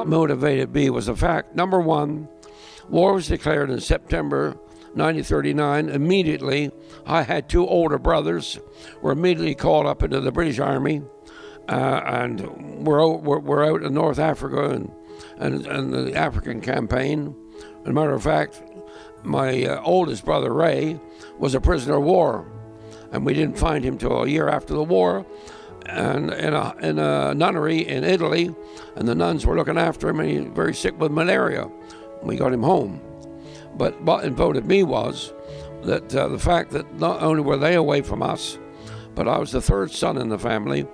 motivated me was the fact, number one, war was declared in September 1939. Immediately, I had two older brothers, were immediately called up into the British Army, and we're out in North Africa and the African campaign. As a matter of fact, my oldest brother, Ray, was a prisoner of war, and we didn't find him till a year after the war, and in a nunnery in Italy, and the nuns were looking after him, and he was very sick with malaria. We got him home. But what voted me was that the fact that not only were they away from us, but I was the third son in the family,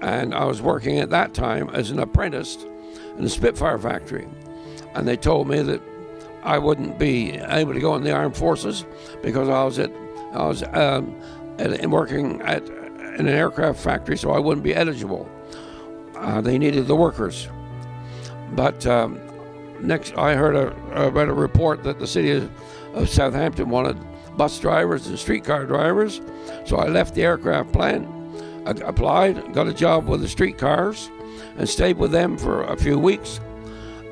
and I was working at that time as an apprentice in a Spitfire factory. And they told me that I wouldn't be able to go in the armed forces because I was working in an aircraft factory, so I wouldn't be eligible. They needed the workers. But next, I read a report that the city of Southampton wanted bus drivers and streetcar drivers, so I left the aircraft plant, applied, got a job with the streetcars, and stayed with them for a few weeks.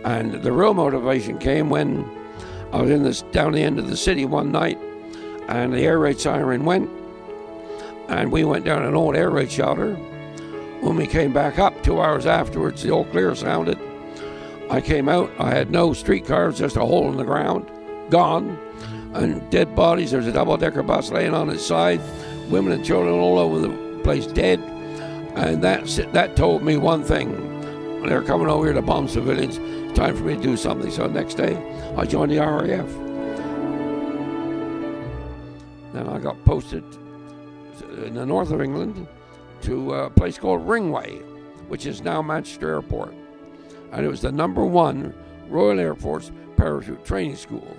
And the real motivation came when I was down the end of the city one night, and the air raid siren went, and we went down an old air raid shelter. When we came back up 2 hours afterwards, the all clear sounded. I came out, I had no streetcars, just a hole in the ground, gone, and dead bodies. There's a double-decker bus laying on its side, women and children all over the place dead, and that told me one thing. They're coming over here to bomb civilians. It's time for me to do something. So the next day, I joined the RAF. Then I got posted in the north of England to a place called Ringway, which is now Manchester Airport. And it was the #1 Royal Air Force Parachute Training School.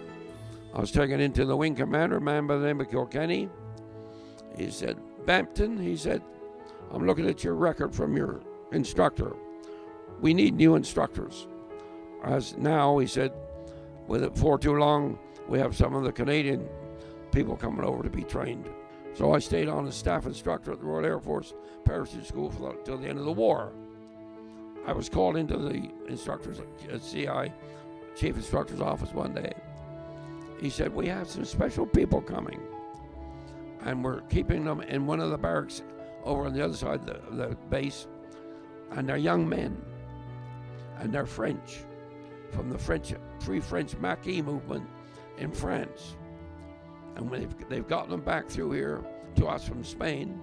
I was taken into the wing commander, a man by the name of Kilkenny. He said, "Bampton," he said, "I'm looking at your record from your instructor. We need new instructors. As now," he said, "before too long, we have some of the Canadian people coming over to be trained." So I stayed on as staff instructor at the Royal Air Force Parachute School till the end of the war. I was called into the instructor's CI, chief instructor's office one day. He said, "We have some special people coming, and we're keeping them in one of the barracks over on the other side of the base, and they're young men, and they're French, from the Free French Maquis movement in France. And they've gotten them back through here to us from Spain,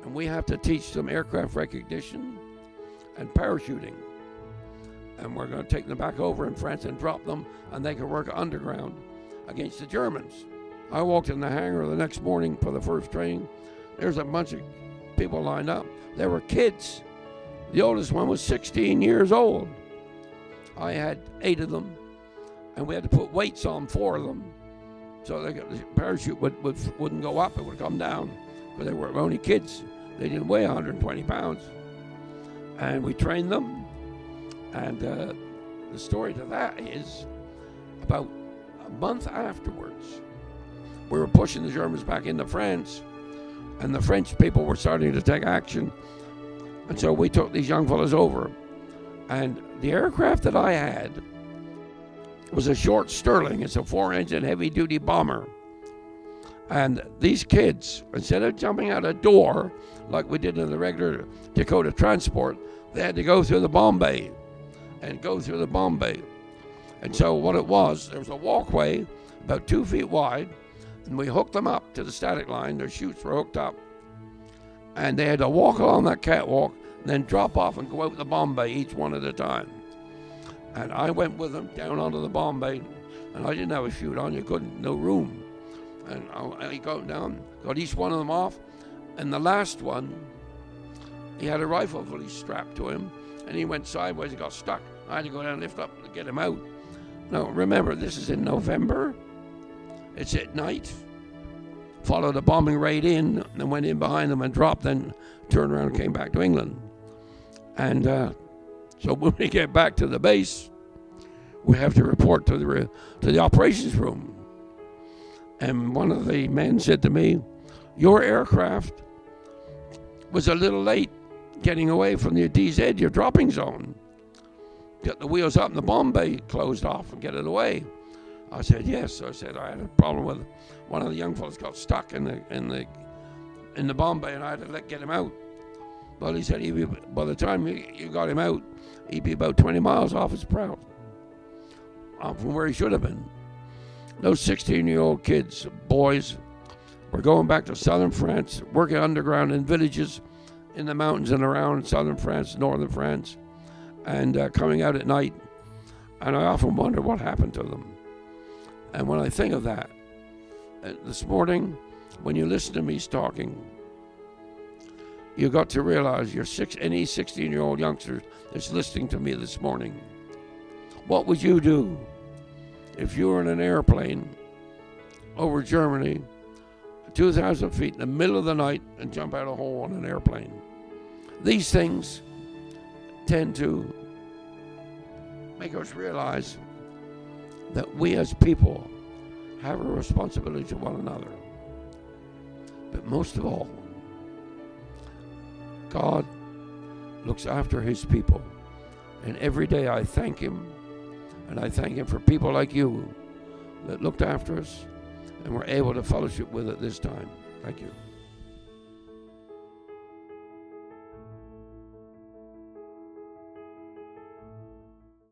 and we have to teach them aircraft recognition and parachuting. And we're going to take them back over in France and drop them, and they can work underground against the Germans." I walked in the hangar the next morning for the first training. There's a bunch of people lined up. They were kids. The oldest one was 16 years old. I had 8 of them, and we had to put weights on 4 of them, so the parachute wouldn't go up, it would come down, because they were only kids. They didn't weigh 120 pounds. And we trained them, and the story to that is about a month afterwards, we were pushing the Germans back into France, and the French people were starting to take action, and so we took these young fellas over. And the aircraft that I had was a short Sterling. It's a 4-engine heavy-duty bomber. And these kids, instead of jumping out a door like we did in the regular Dakota transport, they had to go through the bomb bay and go through the bomb bay. And so what it was, there was a walkway about 2 feet wide, and we hooked them up to the static line. Their chutes were hooked up, and they had to walk along that catwalk and then drop off and go out the bomb bay, each one at a time. And I went with them down onto the bomb bay, and I didn't have a chute on, you couldn't, no room. And I got down, got each one of them off, and the last one, he had a rifle fully strapped to him, and he went sideways and got stuck. I had to go down and lift up to get him out. Now remember, this is in November, it's at night. Followed a bombing raid in, and went in behind them and dropped, then turned around and came back to England. And so when we get back to the base, we have to report to the operations room. And one of the men said to me, "Your aircraft was a little late getting away from the DZ, your dropping zone." get the wheels up and the bomb bay closed off and get it away? I said, yes. I said, I had a problem with one of the young fellas got stuck in the bomb bay, and I had to get him out. Well, he said, by the time you got him out, he'd be about 20 miles off his prow from where he should have been. Those 16-year-old kids, boys, were going back to southern France, working underground in villages in the mountains and around southern France, northern France, and coming out at night. And I often wonder what happened to them. And when I think of that, this morning, when you listen to me talking, you got to realize any 16-year-old youngster that's listening to me this morning, what would you do if you were in an airplane over Germany, 2,000 feet in the middle of the night, and jump out a hole on an airplane? These things tend to make us realize that we as people have a responsibility to one another. But most of all, God looks after his people. And every day I thank him, and I thank him for people like you that looked after us and were able to fellowship with at this time. Thank you.